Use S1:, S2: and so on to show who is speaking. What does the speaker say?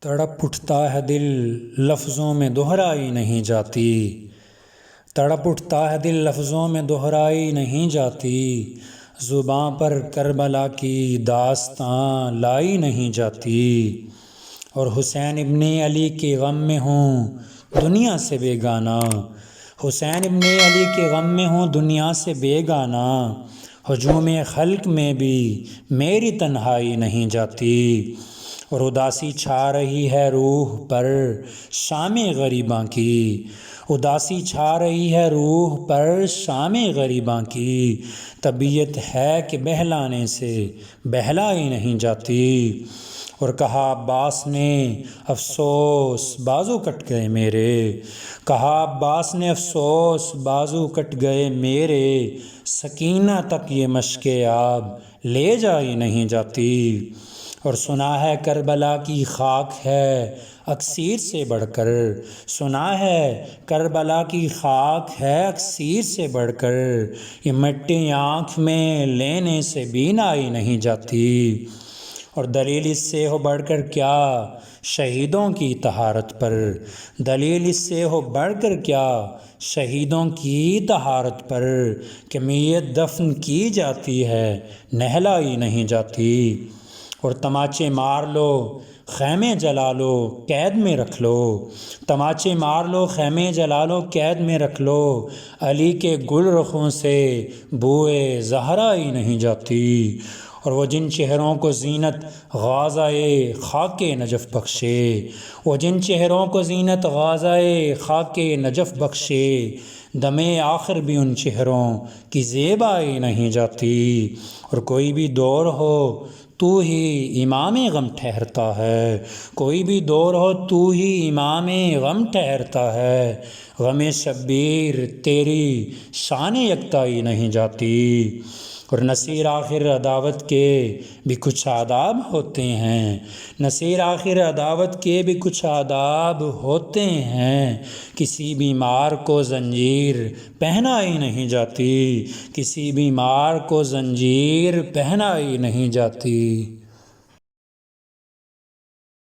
S1: تڑپ اٹھتا ہے دل لفظوں میں دہرائی نہیں جاتی، تڑپ اٹھتا ہے دل لفظوں میں دہرائی نہیں جاتی، زباں پر کربلا کی داستاں لائی نہیں جاتی، اور حسین ابن علی کے غم میں ہوں دنیا سے بیگانہ، حسین ابن علی کے غم میں ہوں دنیا سے بیگانہ، ہجوم خلق میں بھی میری تنہائی نہیں جاتی، اور اداسی چھا رہی ہے روح پر شام غریباں کی، اداسی چھا رہی ہے روح پر شام غریباں کی، طبیعت ہے کہ بہلانے سے بہلائی نہیں جاتی، اور کہا عباس نے افسوس بازو کٹ گئے میرے، کہا عباس نے افسوس بازو کٹ گئے میرے، سکینہ تک یہ مشق آب لے جائی نہیں جاتی، اور سنا ہے کربلا کی خاک ہے اکسیر سے بڑھ کر، سنا ہے کربلا کی خاک ہے اکسیر سے بڑھ کر، یہ مٹی آنکھ میں لینے سے بینائی نہیں جاتی، اور دلیل اس سے ہو بڑھ کر کیا شہیدوں کی طہارت پر، دلیل اس سے ہو بڑھ کر کیا شہیدوں کی طہارت پر، کہ میت دفن کی جاتی ہے نہلائی نہیں جاتی، اور تماچے مار لو خیمے جلا لو قید میں رکھ لو، تماچے مار لو خیمے جلا لو قید میں رکھ لو، علی کے گل رخوں سے بوئے زہرائی نہیں جاتی، اور وہ جن چہروں کو زینت غازۂ خاک نجف بخشے، وہ جن چہروں کو زینت غازۂ خاک نجف بخشے، دم آخر بھی ان چہروں کی زیبائی نہیں جاتی، اور کوئی بھی دور ہو تو ہی امام غم ٹھہرتا ہے، کوئی بھی دور ہو تو ہی امام غم ٹھہرتا ہے، غم شبیر تیری شان یکتائی نہیں جاتی، اور نصیر آخر عداوت کے بھی کچھ آداب ہوتے ہیں، نصیر آخر عداوت کے بھی کچھ آداب ہوتے ہیں، کسی بیمار کو زنجیر پہنائی نہیں جاتی، کسی بیمار کو زنجیر پہنائی نہیں جاتی۔